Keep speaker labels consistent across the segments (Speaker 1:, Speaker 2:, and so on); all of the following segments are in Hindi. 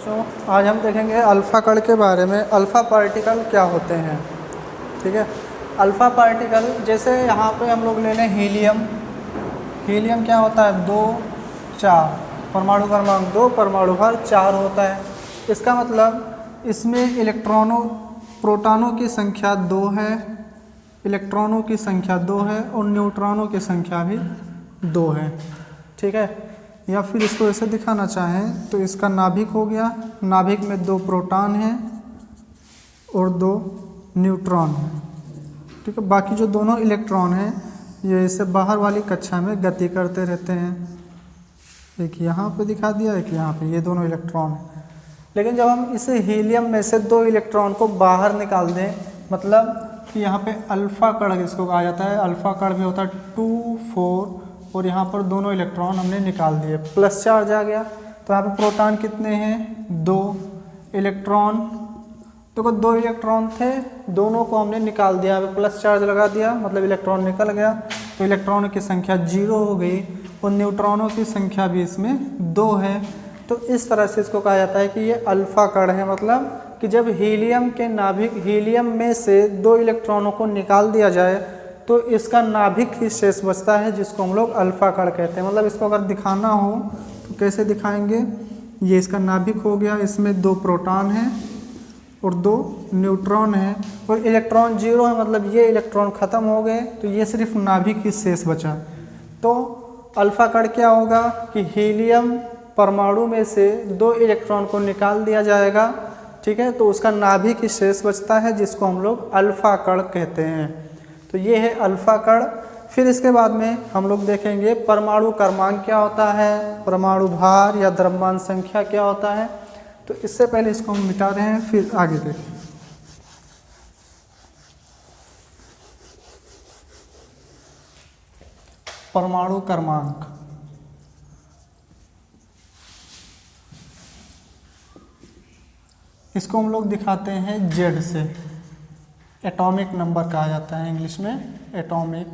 Speaker 1: बच्चों, आज हम देखेंगे अल्फ़ा कण के बारे में। अल्फ़ा पार्टिकल क्या होते हैं, ठीक है। अल्फ़ा पार्टिकल जैसे यहाँ पे हम लोग ले लें हीलियम। हीलियम क्या होता है, 2 4, परमाणु क्रमांक 2, परमाणु भार 4 होता है। इसका मतलब इसमें प्रोटॉनों की संख्या 2 है, इलेक्ट्रॉनों की संख्या 2 है और न्यूट्रॉनों की संख्या भी 2 है, ठीक है। या फिर इसको ऐसे दिखाना चाहें तो इसका नाभिक हो गया, नाभिक में 2 प्रोटॉन हैं और 2 न्यूट्रॉन हैं, ठीक है। बाकी जो दोनों इलेक्ट्रॉन हैं ये इसे बाहर वाली कक्षा में गति करते रहते हैं। एक यहाँ पे दिखा दिया, एक यहाँ पे, ये दोनों इलेक्ट्रॉन हैं। लेकिन जब हम इसे हीलियम में से 2 इलेक्ट्रॉन को बाहर निकाल दें, मतलब कि यहाँ पे अल्फ़ा कण इसको कहा जाता है। अल्फ़ा कण भी होता है 2 4 और यहाँ पर दोनों इलेक्ट्रॉन हमने निकाल दिए, प्लस चार्ज आ गया। तो यहाँ पे प्रोटॉन कितने हैं, 2 इलेक्ट्रॉन। देखो 2 इलेक्ट्रॉन थे, दोनों को हमने निकाल दिया, यहाँ पे प्लस चार्ज लगा दिया, मतलब इलेक्ट्रॉन निकल गया। तो इलेक्ट्रॉनों की संख्या 0 हो गई और न्यूट्रॉनों की संख्या भी इसमें 2 है। तो इस तरह से इसको कहा जाता है कि ये अल्फ़ा कण है। मतलब कि जब हीलियम के नाभिक, हीलियम में से 2 इलेक्ट्रॉनों को निकाल दिया जाए तो इसका नाभिक ही शेष बचता है, जिसको हम लोग अल्फ़ा कण कहते हैं। मतलब इसको अगर दिखाना हो तो कैसे दिखाएंगे, ये इसका नाभिक हो गया, इसमें 2 प्रोटॉन हैं और 2 न्यूट्रॉन हैं और इलेक्ट्रॉन 0 है, मतलब ये इलेक्ट्रॉन ख़त्म हो गए, तो ये सिर्फ नाभिक ही शेष बचा। तो अल्फ़ा कण क्या होगा कि हीलियम परमाणु में से 2 इलेक्ट्रॉन को निकाल दिया जाएगा, ठीक है, तो उसका नाभिक ही शेष बचता है, जिसको हम लोग अल्फ़ा कण कहते हैं। तो ये है अल्फ़ा कण। फिर इसके बाद में हम लोग देखेंगे परमाणु क्रमांक क्या होता है, परमाणु भार या द्रव्यमान संख्या क्या होता है। तो इससे पहले इसको हम मिटा रहे हैं, फिर आगे देखें। परमाणु क्रमांक, इसको हम लोग दिखाते हैं Z से। एटॉमिक नंबर कहा जाता है इंग्लिश में, एटॉमिक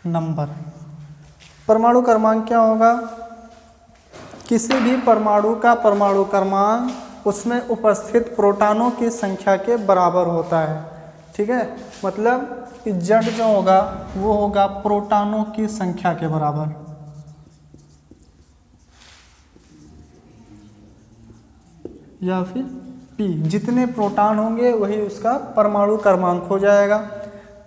Speaker 1: नंबर। परमाणु क्रमांक क्या होगा, किसी भी परमाणु का परमाणु क्रमांक उसमें उपस्थित प्रोटॉनों की संख्या के बराबर होता है, ठीक है। मतलब कि Z जो होगा वो होगा प्रोटॉनों की संख्या के बराबर, या फिर P, जितने प्रोटॉन होंगे वही उसका परमाणु क्रमांक हो जाएगा।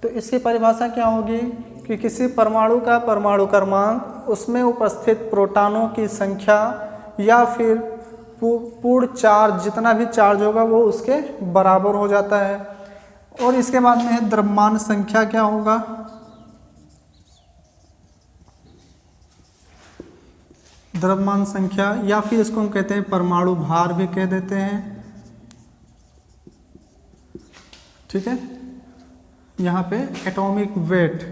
Speaker 1: तो इसकी परिभाषा क्या होगी कि किसी परमाणु का परमाणु क्रमांक उसमें उपस्थित प्रोटॉनों की संख्या या फिर पूर्ण चार्ज, जितना भी चार्ज होगा वो उसके बराबर हो जाता है। और इसके बाद में है द्रव्यमान संख्या क्या होगा, द्रव्यमान संख्या, या फिर इसको हम कहते हैं परमाणु भार भी कह देते हैं, ठीक है। यहाँ पे एटॉमिक वेट,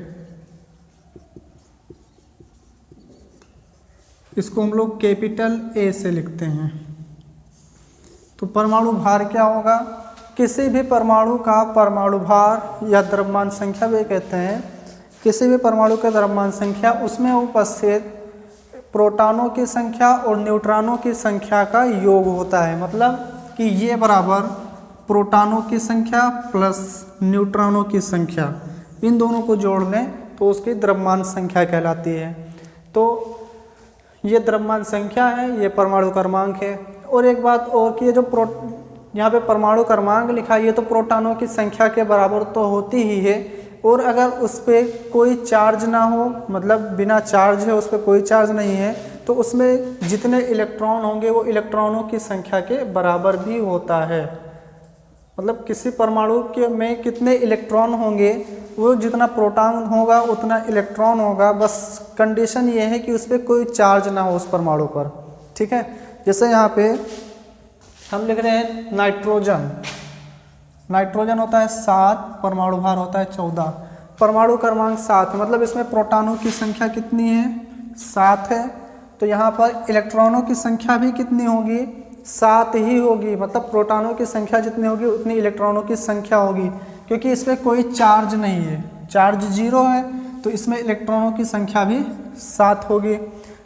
Speaker 1: इसको हम लोग कैपिटल A से लिखते हैं। तो परमाणु भार क्या होगा, किसी भी परमाणु का परमाणु भार या द्रव्यमान संख्या भी कहते हैं। किसी भी परमाणु का द्रव्यमान संख्या उसमें उपस्थित प्रोटॉनों की संख्या और न्यूट्रॉनों की संख्या का योग होता है। मतलब कि ये बराबर प्रोटॉनों की संख्या प्लस न्यूट्रॉनों की संख्या, इन दोनों को जोड़ लें तो उसकी द्रव्यमान संख्या कहलाती है। तो ये द्रव्यमान संख्या है, ये परमाणु क्रमांक है। और एक बात और कि ये जो यहाँ पे परमाणु क्रमांक लिखा है, ये तो प्रोटॉनों की संख्या के बराबर तो होती ही है, और अगर उस पर कोई चार्ज ना हो, मतलब बिना चार्ज है, उस पर कोई चार्ज नहीं है, तो उसमें जितने इलेक्ट्रॉन होंगे वो इलेक्ट्रॉनों की संख्या के बराबर भी होता है। मतलब किसी परमाणु के में कितने इलेक्ट्रॉन होंगे, वो जितना प्रोटॉन होगा उतना इलेक्ट्रॉन होगा, बस कंडीशन ये है कि उस पर कोई चार्ज ना हो उस परमाणु पर, ठीक है। जैसे यहाँ पे हम लिख रहे हैं नाइट्रोजन, नाइट्रोजन होता है 7, परमाणु भार होता है 14, परमाणु क्रमांक 7, मतलब इसमें प्रोटॉनों की संख्या कितनी है, 7 है। तो यहाँ पर इलेक्ट्रॉनों की संख्या भी कितनी होगी, 7 ही होगी। मतलब प्रोटॉनों की संख्या जितनी होगी उतनी इलेक्ट्रॉनों की संख्या होगी, क्योंकि इसमें कोई चार्ज नहीं है, चार्ज 0 है, तो इसमें इलेक्ट्रॉनों की संख्या भी 7 होगी।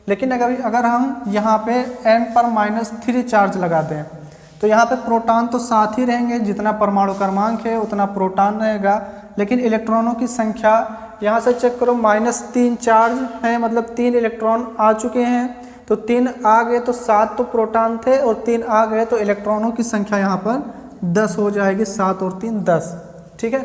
Speaker 1: लेकिन अगर हम यहाँ पे n⁻³ चार्ज लगा दें तो यहाँ पे प्रोटॉन तो साथ ही रहेंगे, जितना परमाणु क्रमांक है उतना प्रोटॉन रहेगा, लेकिन इलेक्ट्रॉनों की संख्या यहाँ से चेक करो -3 चार्ज है, मतलब 3 इलेक्ट्रॉन आ चुके हैं, तो 3 आ गए तो 7 तो प्रोटॉन थे और 3 आ गए तो इलेक्ट्रॉनों की संख्या यहाँ पर 10 हो जाएगी, 7 और 3 10। ठीक है,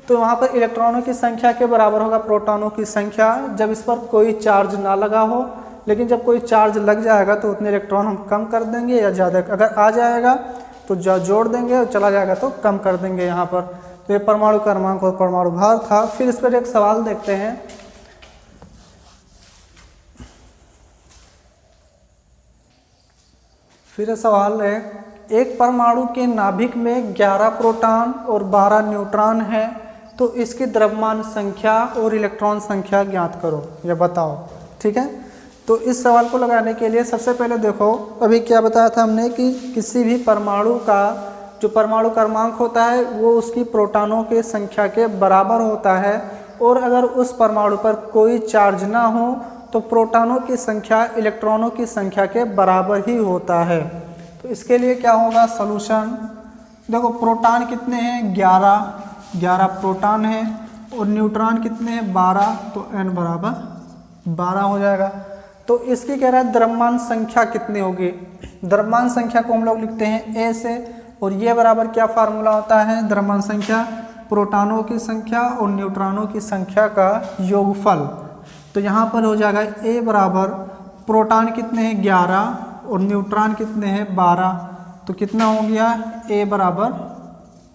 Speaker 1: तो वहाँ पर इलेक्ट्रॉनों की संख्या के बराबर होगा प्रोटॉनों की संख्या जब इस पर कोई चार्ज ना लगा हो, लेकिन जब कोई चार्ज लग जाएगा तो उतने इलेक्ट्रॉन हम कम कर देंगे या ज़्यादा, अगर आ जाएगा तो जोड़ देंगे और चला जाएगा तो कम कर देंगे यहाँ पर। तो ये परमाणु क्रमांक और परमाणु भार था। फिर इस पर एक सवाल देखते हैं। फिर सवाल है, एक परमाणु के नाभिक में 11 प्रोटॉन और 12 न्यूट्रॉन है, तो इसकी द्रव्यमान संख्या और इलेक्ट्रॉन संख्या ज्ञात करो या बताओ। ठीक है, तो इस सवाल को लगाने के लिए सबसे पहले देखो, अभी क्या बताया था हमने कि किसी भी परमाणु का जो परमाणु क्रमांक होता है वो उसकी प्रोटॉनों के संख्या के बराबर होता है, और अगर उस परमाणु पर कोई चार्ज ना हो तो प्रोटॉनों की संख्या इलेक्ट्रॉनों की संख्या के बराबर ही होता है। तो इसके लिए क्या होगा सॉल्यूशन, देखो प्रोटॉन कितने हैं 11 प्रोटॉन है, और न्यूट्रॉन कितने हैं 12, तो n बराबर 12 हो जाएगा। तो इसकी कह रहा है द्रव्यमान संख्या कितनी होगी, द्रव्यमान संख्या को हम लोग लिखते हैं A से, और ये बराबर क्या फार्मूला होता है, द्रव्यमान संख्या प्रोटॉनों की संख्या और न्यूट्रॉनों की संख्या का योगफल। तो यहाँ पर हो जाएगा A बराबर प्रोटॉन कितने हैं 11 और न्यूट्रॉन कितने हैं 12, तो कितना हो गया A बराबर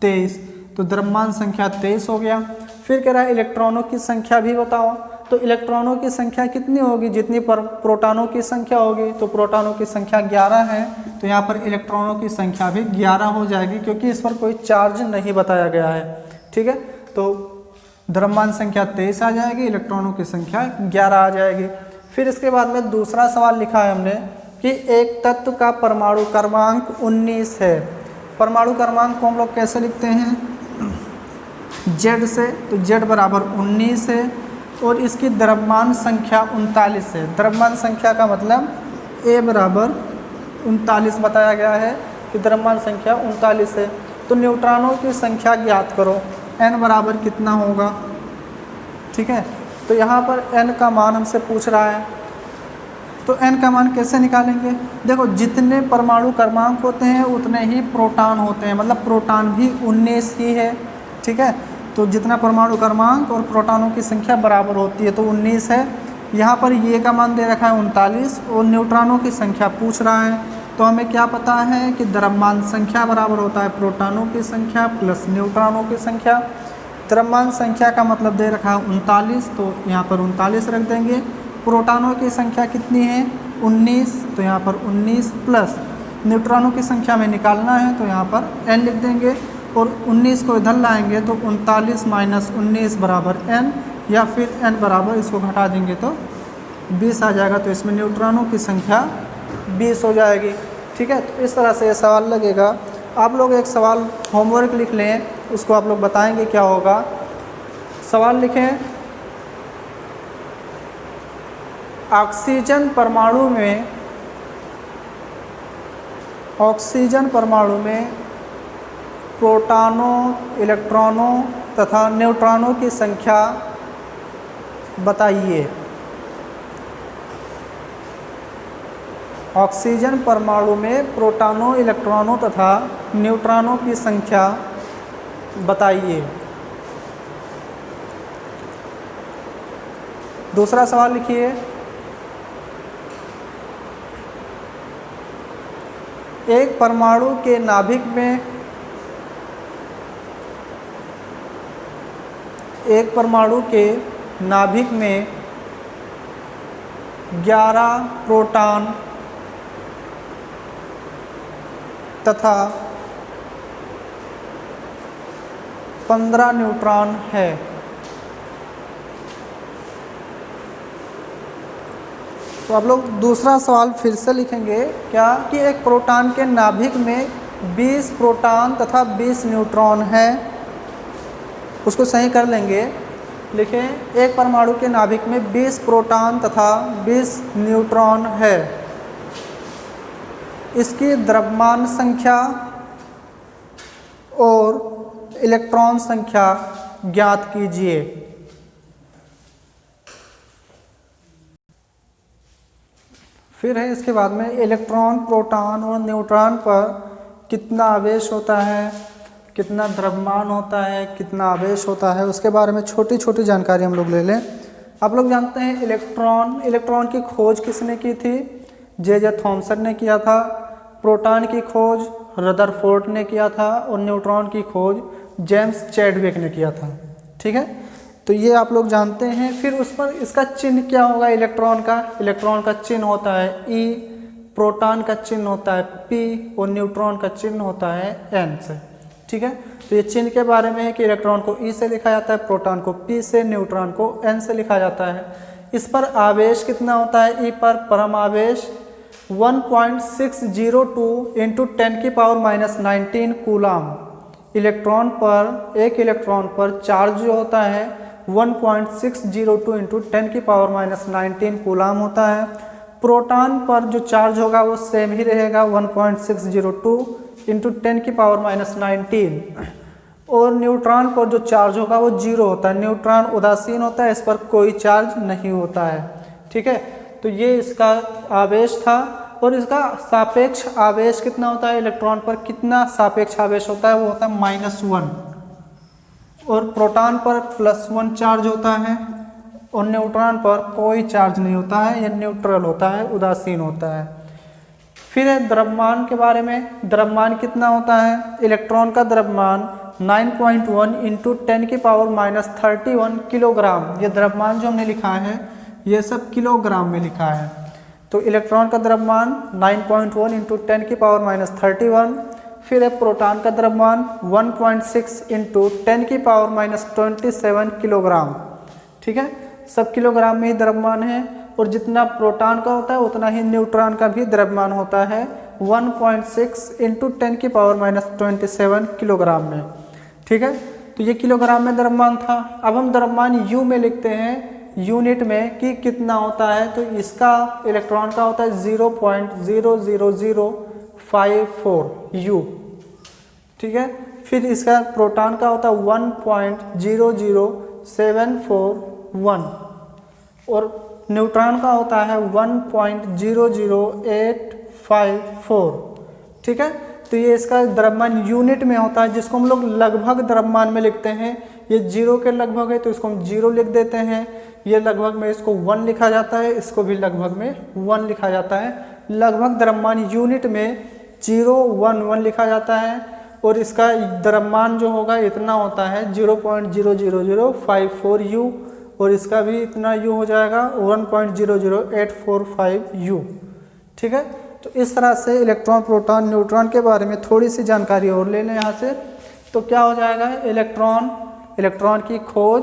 Speaker 1: 23, तो द्रव्यमान संख्या 23 हो गया। फिर कह रहा है इलेक्ट्रॉनों की संख्या भी बताओ, तो इलेक्ट्रॉनों की संख्या कितनी होगी, जितनी पर प्रोटॉनों की संख्या होगी, तो प्रोटॉनों की संख्या 11 है, तो यहाँ पर इलेक्ट्रॉनों की संख्या भी 11 हो जाएगी, क्योंकि इस पर कोई चार्ज नहीं बताया गया है। ठीक है, तो द्रव्यमान संख्या 23 आ जाएगी, इलेक्ट्रॉनों की संख्या 11 आ जाएगी। फिर इसके बाद में दूसरा सवाल लिखा है हमने कि एक तत्व का परमाणु क्रमांक 19 है। परमाणु क्रमांक को हम लोग कैसे लिखते हैं, Z से, तो Z बराबर 19 है, और इसकी द्रव्यमान संख्या 39 है। द्रव्यमान संख्या का मतलब A बराबर 39 बताया गया है कि द्रव्यमान संख्या 39 है। तो न्यूट्रॉनों की संख्या ज्ञात करो, n बराबर कितना होगा। ठीक है, तो यहाँ पर n का मान हमसे पूछ रहा है, तो n का मान कैसे निकालेंगे, देखो जितने परमाणु क्रमांक होते हैं उतने ही प्रोटॉन होते हैं, मतलब प्रोटॉन भी 19 ही है। ठीक है, तो जितना परमाणु क्रमांक और प्रोटॉनों की संख्या बराबर होती है तो 19 है। यहाँ पर ये का मान दे रखा है 39 और न्यूट्रॉनों की संख्या पूछ रहा है, तो हमें क्या पता है कि द्रव्यमान संख्या बराबर होता है प्रोटॉनों की संख्या प्लस न्यूट्रॉनों की संख्या। द्रव्यमान संख्या का मतलब दे रखा है 39, तो यहाँ पर 39 रख देंगे। प्रोटॉनों की संख्या कितनी है 19, तो यहाँ पर 19 प्लस न्यूट्रॉनों की संख्या में निकालना है, तो यहाँ पर n लिख देंगे, और 19 को इधर लाएंगे तो 39 माइनस 19 बराबर n, या फिर n बराबर इसको घटा देंगे तो 20 आ जाएगा, तो इसमें न्यूट्रॉनों की संख्या 20 हो जाएगी। ठीक है, तो इस तरह से ये सवाल लगेगा। आप लोग एक सवाल होमवर्क लिख लें, उसको आप लोग बताएंगे क्या होगा। सवाल लिखें, ऑक्सीजन परमाणु में प्रोटॉनों, इलेक्ट्रॉनों तथा न्यूट्रॉनों की संख्या बताइए। ऑक्सीजन परमाणु में प्रोटॉनों, इलेक्ट्रॉनों तथा न्यूट्रॉनों की संख्या बताइए। दूसरा सवाल लिखिए, एक परमाणु के नाभिक में 11 प्रोटॉन तथा 15 न्यूट्रॉन है। तो आप लोग दूसरा सवाल फिर से लिखेंगे क्या कि एक प्रोटॉन के नाभिक में 20 प्रोटॉन तथा 20 न्यूट्रॉन है, उसको सही कर लेंगे। लिखें, एक परमाणु के नाभिक में 20 प्रोटॉन तथा 20 न्यूट्रॉन है। इसकी द्रव्यमान संख्या और इलेक्ट्रॉन संख्या ज्ञात कीजिए। फिर है इसके बाद में इलेक्ट्रॉन, प्रोटॉन और न्यूट्रॉन पर कितना आवेश होता है, कितना द्रव्यमान होता है, कितना आवेश होता है, उसके बारे में छोटी छोटी जानकारी हम लोग ले लें। आप लोग जानते हैं इलेक्ट्रॉन की खोज किसने की थी? जे थॉमसन ने किया था। प्रोटॉन की खोज रदरफोर्ड ने किया था और न्यूट्रॉन की खोज जेम्स चैडविक ने किया था। ठीक है, तो ये आप लोग जानते हैं। फिर उस पर इसका चिन्ह क्या होगा? इलेक्ट्रॉन का चिन्ह होता है E, प्रोटॉन का चिन्ह होता है P और न्यूट्रॉन का चिन्ह होता है N से। ठीक है, तो ये चिन्ह के बारे में है कि इलेक्ट्रॉन को E से लिखा जाता है, प्रोटॉन को P से, न्यूट्रॉन को N से लिखा जाता है। इस पर आवेश कितना होता है? E पर परम आवेश 1.602 इंटू 10⁻⁻19 कूलाम। एक इलेक्ट्रॉन पर चार्ज जो होता है 1.602 इंटू 10⁻⁻19 कूलाम होता है। प्रोटॉन पर जो चार्ज होगा वो सेम ही रहेगा 1.602 इंटू 10⁻⁻19 और न्यूट्रॉन पर जो चार्ज होगा वो 0 होता है। न्यूट्रॉन उदासीन होता है, इस पर कोई चार्ज नहीं होता है। ठीक है, तो ये इसका आवेश था। और इसका सापेक्ष आवेश कितना होता है? इलेक्ट्रॉन पर कितना सापेक्ष आवेश होता है? वो होता है -1 और प्रोटॉन पर +1 चार्ज होता है और न्यूट्रॉन पर कोई चार्ज नहीं होता है, यह न्यूट्रल होता है, उदासीन होता है। फिर है द्रव्यमान के बारे में। द्रव्यमान कितना होता है? इलेक्ट्रॉन का द्रव्यमान 9.1 इंटू 10⁻31 किलोग्राम। ये द्रव्यमान जो हमने लिखा है ये सब किलोग्राम में लिखा है। तो इलेक्ट्रॉन का द्रव्यमान 9.1 इंटू 10⁻31। फिर है प्रोटॉन का द्रव्यमान 1.6 इंटू 10⁻27 किलोग्राम। ठीक है, सब किलोग्राम में ही द्रव्यमान है और जितना प्रोटॉन का होता है उतना ही न्यूट्रॉन का भी द्रव्यमान होता है 1.6 इंटू 10⁻27 किलोग्राम में। ठीक है, तो ये किलोग्राम में द्रव्यमान था। अब हम द्रव्यमान यू में लिखते हैं, यूनिट में कि कितना होता है। तो इसका इलेक्ट्रॉन का होता है 0.00054 यू। ठीक है, फिर इसका प्रोटॉन का होता है 1.00741 और न्यूट्रॉन का होता है 1.00854। ठीक है, तो ये इसका द्रव्यमान यूनिट में होता है, जिसको हम लोग लगभग द्रव्यमान में लिखते हैं। ये 0 के लगभग है तो इसको हम 0 लिख देते हैं। ये लगभग में इसको 1 लिखा जाता है, इसको भी लगभग में 1 लिखा जाता है। लगभग द्रव्यमान यूनिट में 011 लिखा जाता है और इसका द्रव्यमान जो होगा इतना होता है 0.00054 यू और इसका भी इतना यू हो जाएगा 1.00845 यू। ठीक है, तो इस तरह से इलेक्ट्रॉन, प्रोटॉन, न्यूट्रॉन के बारे में थोड़ी सी जानकारी और ले लें यहाँ से। तो क्या हो जाएगा? इलेक्ट्रॉन की खोज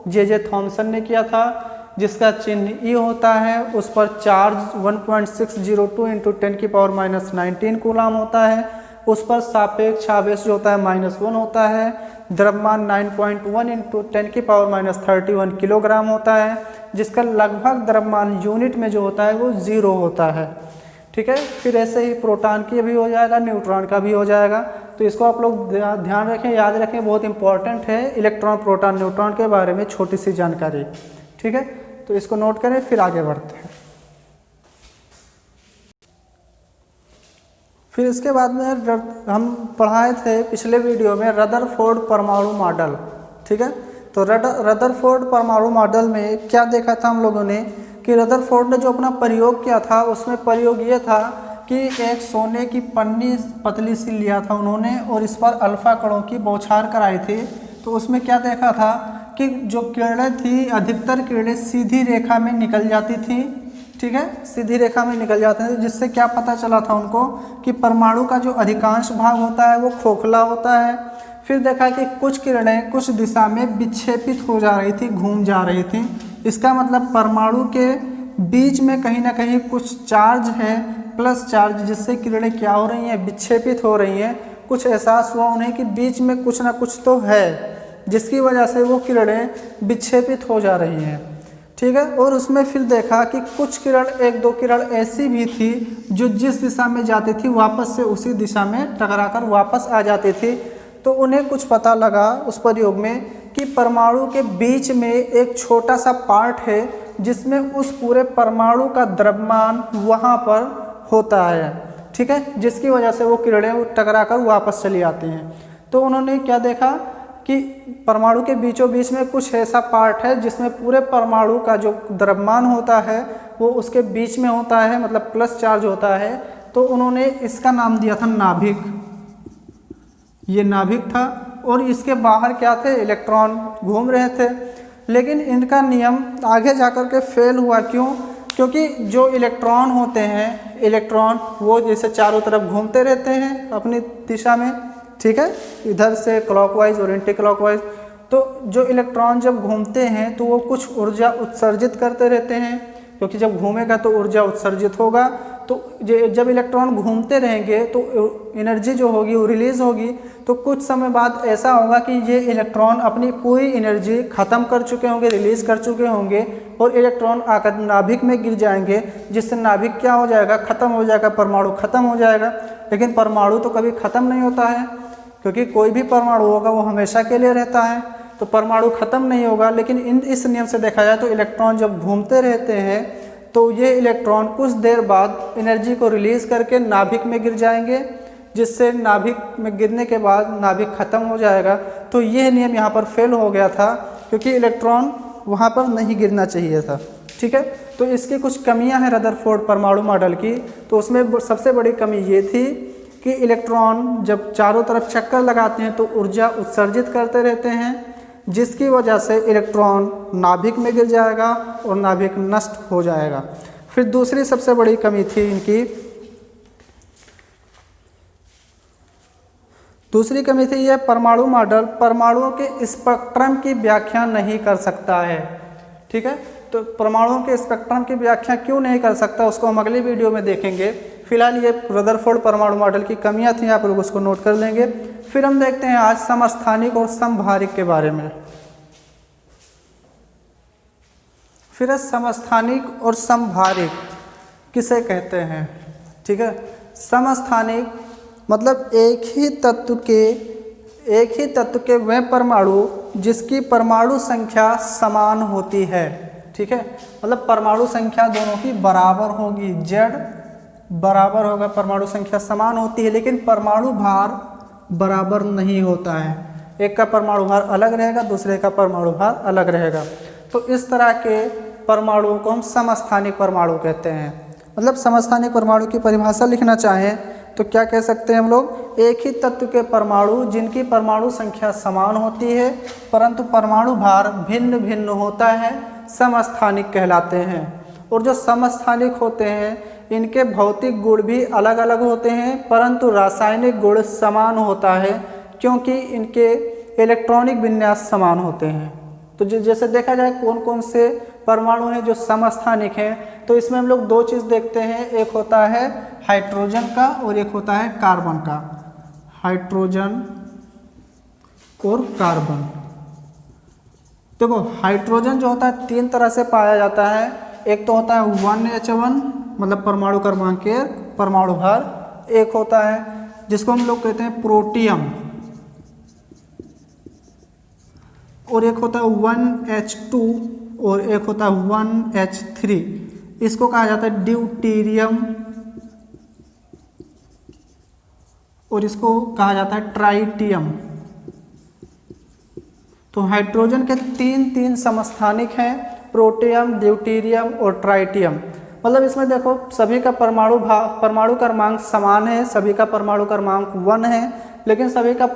Speaker 1: जे थॉमसन ने किया था, जिसका चिन्ह E होता है। उस पर चार्ज 1.602 इंटू 10⁻⁻19 कूलाम होता है। उस पर सापेक्ष आवेश जो होता है -1 होता है। द्रव्यमान 9.1 इंटू 10⁻31 किलोग्राम होता है, जिसका लगभग द्रव्यमान यूनिट में जो होता है वो 0 होता है। ठीक है, फिर ऐसे ही प्रोटॉन की भी हो जाएगा, न्यूट्रॉन का भी हो जाएगा। तो इसको आप लोग ध्यान रखें, याद रखें, बहुत इंपॉर्टेंट है इलेक्ट्रॉन, प्रोटॉन, न्यूट्रॉन के बारे में छोटी सी जानकारी। ठीक है, तो इसको नोट करें, फिर आगे बढ़ते हैं। फिर इसके बाद में हम पढ़ाए थे पिछले वीडियो में रदरफोर्ड परमाणु मॉडल। ठीक है, तो रदरफोर्ड परमाणु मॉडल में क्या देखा था हम लोगों ने कि रदरफोर्ड ने जो अपना प्रयोग किया था उसमें प्रयोग ये था कि एक सोने की पन्नी पतली सी लिया था उन्होंने और इस पर अल्फा कणों की बौछार कराई थी। तो उसमें क्या देखा था कि जो किरणें थी, अधिकतर किरणें सीधी रेखा में निकल जाती थी। ठीक है, सीधी रेखा में निकल जाते थे, जिससे क्या पता चला था उनको कि परमाणु का जो अधिकांश भाग होता है वो खोखला होता है। फिर देखा कि कुछ किरणें कुछ दिशा में विक्षेपित हो जा रही थी, घूम जा रही थी। इसका मतलब परमाणु के बीच में कहीं ना कहीं कुछ चार्ज है, प्लस चार्ज, जिससे किरणें क्या हो रही हैं, विक्षेपित हो रही हैं। कुछ एहसास हुआ उन्हें कि बीच में कुछ ना कुछ तो है। जिसकी वजह से वो किरणें विक्षेपित हो जा रही हैं, ठीक है। और उसमें फिर देखा कि कुछ किरण, एक दो किरण ऐसी भी थी जो जिस दिशा में जाती थी वापस से उसी दिशा में टकराकर वापस आ जाती थी। तो उन्हें कुछ पता लगा उस प्रयोग में कि परमाणु के बीच में एक छोटा सा पार्ट है जिसमें उस पूरे परमाणु का द्रव्यमान वहाँ पर होता है, ठीक है, जिसकी वजह से वो किरणें टकराकर वापस चली आती हैं। तो उन्होंने क्या देखा कि परमाणु के बीचों बीच में कुछ ऐसा पार्ट है जिसमें पूरे परमाणु का जो द्रव्यमान होता है वो उसके बीच में होता है, मतलब प्लस चार्ज होता है। तो उन्होंने इसका नाम दिया था नाभिक, ये नाभिक था। और इसके बाहर क्या थे, इलेक्ट्रॉन घूम रहे थे। लेकिन इनका नियम आगे जाकर के फेल हुआ, क्यों? क्योंकि जो इलेक्ट्रॉन होते हैं, इलेक्ट्रॉन वो जैसे चारों तरफ घूमते रहते हैं अपनी दिशा में, ठीक है, इधर से क्लॉकवाइज और एंटी क्लॉकवाइज। तो जो इलेक्ट्रॉन जब घूमते हैं तो वो कुछ ऊर्जा उत्सर्जित करते रहते हैं, क्योंकि जब घूमेगा तो ऊर्जा उत्सर्जित होगा। तो जब इलेक्ट्रॉन घूमते रहेंगे तो एनर्जी जो होगी वो रिलीज होगी। तो कुछ समय बाद ऐसा होगा कि ये इलेक्ट्रॉन अपनी पूरी एनर्जी ख़त्म कर चुके होंगे, रिलीज कर चुके होंगे, और इलेक्ट्रॉन आकर नाभिक में गिर जाएंगे, जिससे नाभिक क्या हो जाएगा, ख़त्म हो जाएगा, परमाणु ख़त्म हो जाएगा। लेकिन परमाणु तो कभी ख़त्म नहीं होता है, क्योंकि कोई भी परमाणु होगा वो हमेशा के लिए रहता है, तो परमाणु ख़त्म नहीं होगा। लेकिन इस नियम से देखा जाए तो इलेक्ट्रॉन जब घूमते रहते हैं तो ये इलेक्ट्रॉन कुछ देर बाद एनर्जी को रिलीज करके नाभिक में गिर जाएंगे, जिससे नाभिक में गिरने के बाद नाभिक ख़त्म हो जाएगा। तो ये नियम यहाँ पर फेल हो गया था, क्योंकि इलेक्ट्रॉन वहाँ पर नहीं गिरना चाहिए था, ठीक है। तो इसकी कुछ कमियाँ हैं रदरफोर्ड परमाणु मॉडल की। तो उसमें सबसे बड़ी कमी ये थी कि इलेक्ट्रॉन जब चारों तरफ चक्कर लगाते हैं तो ऊर्जा उत्सर्जित करते रहते हैं, जिसकी वजह से इलेक्ट्रॉन नाभिक में गिर जाएगा और नाभिक नष्ट हो जाएगा। फिर दूसरी सबसे बड़ी कमी थी इनकी, दूसरी कमी थी यह परमाणु मॉडल परमाणुओं के स्पेक्ट्रम की व्याख्या नहीं कर सकता है, ठीक है। तो परमाणुओं के स्पेक्ट्रम की व्याख्या क्यों नहीं कर सकता, उसको हम अगली वीडियो में देखेंगे। फिलहाल ये रदरफोर्ड परमाणु मॉडल की कमियां थी, आप लोग उसको नोट कर लेंगे। फिर हम देखते हैं आज समस्थानिक और समभारिक के बारे में। फिर समस्थानिक और समभारिक किसे कहते हैं, ठीक है। समस्थानिक मतलब एक ही तत्व के वह परमाणु जिसकी परमाणु संख्या समान होती है, ठीक है। मतलब परमाणु संख्या दोनों की बराबर होगी, Z बराबर होगा, परमाणु संख्या समान होती है, लेकिन परमाणु भार बराबर नहीं होता है। एक का परमाणु भार अलग रहेगा, दूसरे का परमाणु भार अलग रहेगा। तो इस तरह के परमाणुओं को हम समस्थानिक परमाणु कहते हैं। मतलब समस्थानिक परमाणु की परिभाषा लिखना चाहें तो क्या कह सकते हैं हम लोग, एक ही तत्व के परमाणु जिनकी परमाणु संख्या समान होती है परंतु परमाणु भार भिन्न भिन्न होता है, समस्थानिक कहलाते हैं। और जो समस्थानिक होते हैं इनके भौतिक गुण भी अलग अलग होते हैं परंतु रासायनिक गुण समान होता है, क्योंकि इनके इलेक्ट्रॉनिक विन्यास समान होते हैं। तो जैसे देखा जाए कौन कौन से परमाणु हैं जो समस्थानिक हैं, तो इसमें हम लोग दो चीज़ देखते हैं, एक होता है हाइड्रोजन का और एक होता है कार्बन का। हाइड्रोजन और कार्बन, देखो हाइड्रोजन जो होता है तीन तरह से पाया जाता है। एक तो होता है 1H1 मतलब परमाणु क्रमांक के परमाणु भार, एक होता है जिसको हम लोग कहते हैं प्रोटियम, और एक होता है 1H2 और एक होता है 1H3। इसको कहा जाता है ड्यूटेरियम और इसको कहा जाता है ट्राइटियम। तो हाइड्रोजन के तीन समस्थानिक हैं, प्रोटियम, ड्यूटेरियम और ट्राइटियम। मतलब इसमें देखो सभी का परमाणु क्रमांक समान है, सभी का परमाणु क्रमांक 1 है, लेकिन सभी का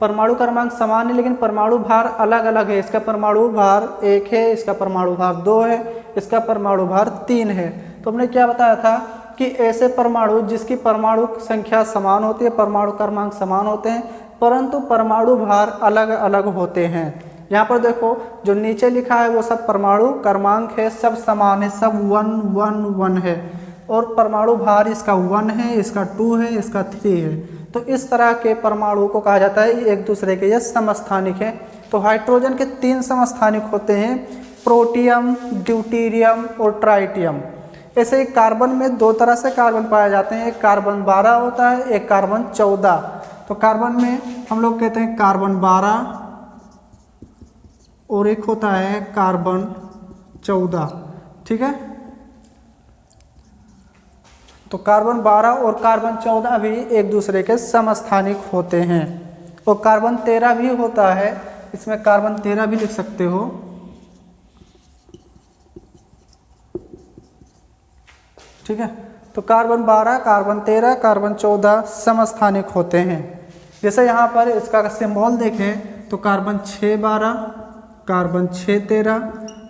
Speaker 1: परमाणु क्रमांक समान है लेकिन परमाणु भार अलग अलग है। इसका परमाणु भार 1 है, इसका परमाणु भार 2 है, इसका परमाणु भार 3 है। तो हमने क्या बताया था कि ऐसे परमाणु जिसकी परमाणु संख्या समान होती है, परमाणु क्रमांक समान होते हैं परंतु परमाणु भार अलग अलग होते हैं। यहाँ पर देखो जो नीचे लिखा है वो सब परमाणु क्रमांक है, सब समान है, सब 1 1 1 है, और परमाणु भार इसका 1 है, इसका 2 है, इसका 3 है। तो इस तरह के परमाणु को कहा जाता है एक दूसरे के ये समस्थानिक है। तो हाइड्रोजन के 3 समस्थानिक होते हैं, प्रोटियम, ड्यूटेरियम और ट्राइटियम। ऐसे ही कार्बन में 2 तरह से कार्बन पाए जाते हैं, एक कार्बन 12 होता है, एक कार्बन 14। तो कार्बन में हम लोग कहते हैं कार्बन 12 और एक होता है कार्बन 14, ठीक है। तो कार्बन 12 और कार्बन 14 भी एक दूसरे के समस्थानिक होते हैं। और कार्बन 13 भी होता है, इसमें कार्बन 13 भी लिख सकते हो। ठीक है, तो कार्बन 12, कार्बन 13, कार्बन 14 समस्थानिक होते हैं। जैसे यहाँ पर इसका सिंबल देखें तो कार्बन 612, कार्बन 613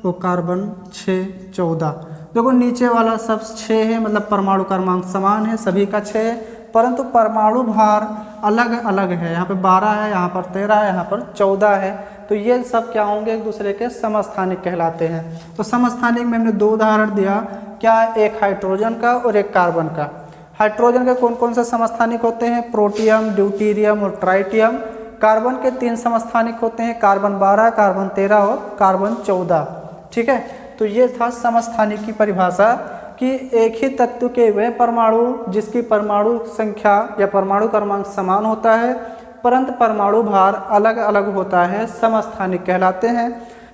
Speaker 1: और कार्बन 614। देखो नीचे वाला सब 6 है, मतलब परमाणु क्रमांक समान है, सभी का 6 है, परंतु परमाणु भार अलग अलग है। यहाँ पे 12 है, यहाँ पर 13 है, यहाँ पर 14 है। तो ये सब क्या होंगे, एक दूसरे के समस्थानिक कहलाते हैं। तो समस्थानिक में हमने 2 उदाहरण दिया, क्या, एक हाइड्रोजन का और एक कार्बन का। हाइड्रोजन के कौन कौन से समस्थानिक होते हैं, प्रोटियम, ड्यूटेरियम और ट्राइटियम। कार्बन के 3 समस्थानिक होते हैं, कार्बन 12, कार्बन 13 और कार्बन 14। ठीक है, तो ये था समस्थानिक की परिभाषा कि एक ही तत्व के वह परमाणु जिसकी परमाणु संख्या या परमाणु क्रमांक समान होता है परंतु परमाणु भार अलग अलग होता है, समस्थानिक कहलाते हैं।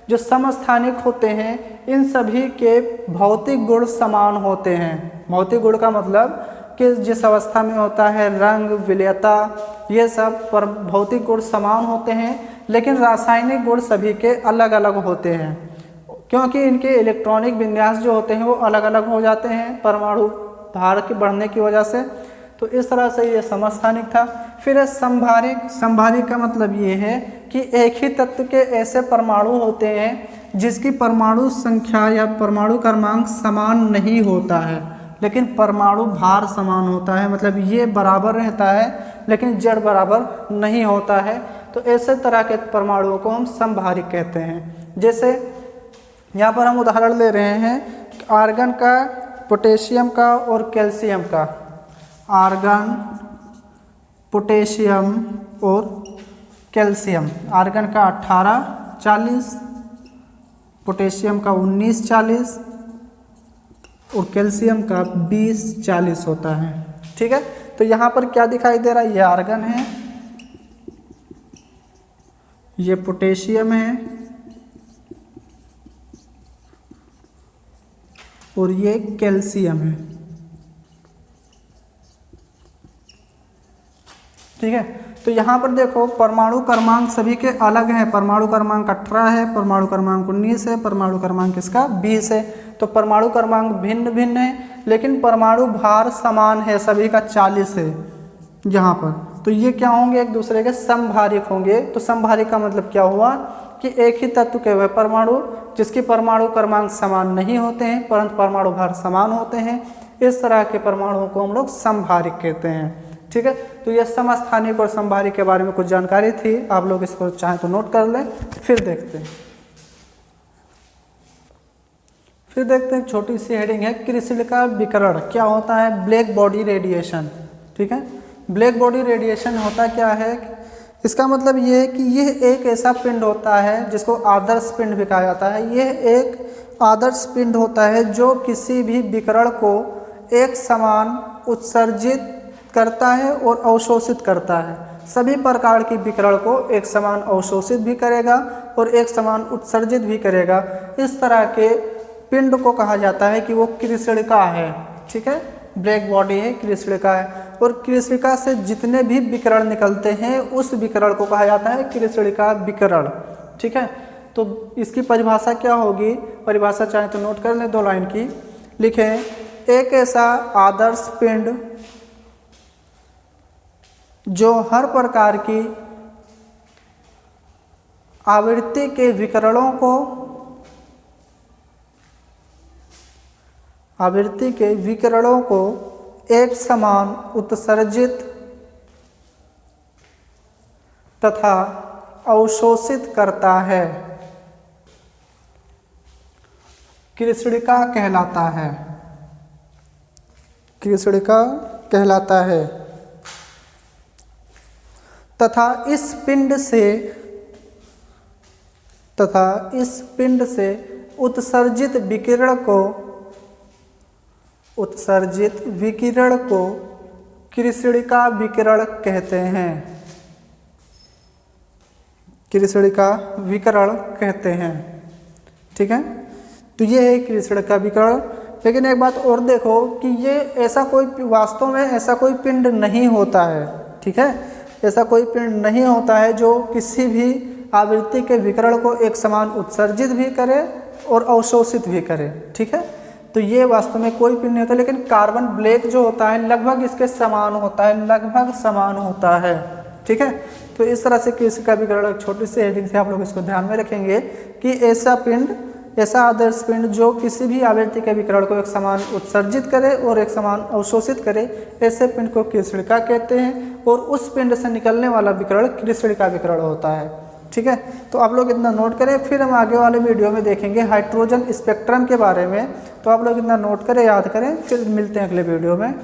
Speaker 1: जो समस्थानिक होते हैं इन सभी के भौतिक गुण समान होते हैं। भौतिक गुण का मतलब कि जिस अवस्था में होता है, रंग, विलयता, ये सब पर भौतिक गुण समान होते हैं, लेकिन रासायनिक गुण सभी के अलग अलग होते हैं, क्योंकि इनके इलेक्ट्रॉनिक विन्यास जो होते हैं वो अलग अलग हो जाते हैं परमाणु भार के बढ़ने की वजह से। तो इस तरह से ये समस्थानिक था। फिर संभारिक। संभारिक का मतलब ये है कि एक ही तत्व के ऐसे परमाणु होते हैं जिसकी परमाणु संख्या या परमाणु क्रमांक समान नहीं होता है, लेकिन परमाणु भार समान होता है। मतलब ये बराबर रहता है लेकिन जड़ बराबर नहीं होता है। तो ऐसे तरह के परमाणुओं को हम संभारिक कहते हैं। जैसे यहाँ पर हम उदाहरण ले रहे हैं आर्गन का, पोटेशियम का और कैल्शियम का। आर्गन, पोटेशियम और कैल्शियम। आर्गन का 1840, पोटेशियम का 1940 और कैल्शियम का 2040 होता है। ठीक है, तो यहाँ पर क्या दिखाई दे रहा है, ये आर्गन है, ये पोटेशियम है और ये कैल्शियम है। ठीक है, तो यहाँ पर देखो परमाणु क्रमांक सभी के अलग हैं। परमाणु क्रमांक 18 है, परमाणु क्रमांक 19 है, परमाणु क्रमांक इसका 20 है। तो परमाणु क्रमांक भिन्न भिन्न है लेकिन परमाणु भार समान है, सभी का 40 है यहाँ पर। तो ये क्या होंगे, एक दूसरे के समभारिक होंगे। तो समभारिक का मतलब क्या हुआ कि एक ही तत्व के वह परमाणु जिसकी परमाणु क्रमांक समान नहीं होते हैं परंतु परमाणु भार समान होते हैं, इस तरह के परमाणुओं को हम लोग समभारिक कहते हैं। ठीक है, तो यह समस्थानिक और समभारिक के बारे में कुछ जानकारी थी, आप लोग इसको चाहें तो नोट कर लें। फिर देखते हैं छोटी सी हेडिंग है, कृष्णिका विकिरण क्या होता है, ब्लैक बॉडी रेडिएशन। ठीक है, ब्लैक बॉडी रेडिएशन होता क्या है, इसका मतलब ये है कि यह एक ऐसा पिंड होता है जिसको आदर्श पिंड भी कहा जाता है। यह एक आदर्श पिंड होता है जो किसी भी विकिरण को एक समान उत्सर्जित करता है और अवशोषित करता है। सभी प्रकार की विकिरण को एक समान अवशोषित भी करेगा और एक समान उत्सर्जित भी करेगा। इस तरह के पिंड को कहा जाता है कि वो कृष्णिका है। ठीक है, ब्लैक बॉडी है, कृष्णिका है। और कृष्णिका से जितने भी विकिरण निकलते हैं उस विकिरण को कहा जाता है कृष्णिका विकिरण। ठीक है, तो इसकी परिभाषा क्या होगी, परिभाषा चाहे तो नोट कर लें, 2 लाइन की लिखें। एक ऐसा आदर्श पिंड जो हर प्रकार की आवृत्ति के विकिरणों को एक समान उत्सर्जित तथा अवशोषित करता है, कृष्णिका कहलाता है। कृष्णिका कहलाता है तथा इस पिंड से तथा इस पिंड से उत्सर्जित विकिरण को कृष्णिका विकिरण कहते हैं। कृष्णिका विकिरण कहते हैं। ठीक है, तो ये है कृष्णिका विकिरण। लेकिन एक बात और देखो कि ये ऐसा कोई वास्तव में ऐसा कोई पिंड नहीं होता है। ठीक है, ऐसा कोई पिंड नहीं होता है जो किसी भी आवृत्ति के विकिरण को एक समान उत्सर्जित भी करे और अवशोषित भी करे। ठीक है, तो ये वास्तव में कोई पिंड नहीं होता। लेकिन कार्बन ब्लैक जो होता है लगभग इसके समान होता है, लगभग समान होता है। ठीक है, तो इस तरह से कृष्णिका विकिरण छोटी सी हेडिंग से आप लोग इसको ध्यान में रखेंगे कि ऐसा आदर्श पिंड जो किसी भी आवृत्ति के विकिरण को एक समान उत्सर्जित करे और एक समान अवशोषित करे, ऐसे पिंड को कृष्णिका कहते हैं और उस पिंड से निकलने वाला विकिरण कृष्णिका विकिरण होता है। ठीक है, तो आप लोग इतना नोट करें। फिर हम आगे वाले वीडियो में देखेंगे हाइड्रोजन स्पेक्ट्रम के बारे में, तो आप लोग इतना नोट करें, याद करें। फिर मिलते हैं अगले वीडियो में।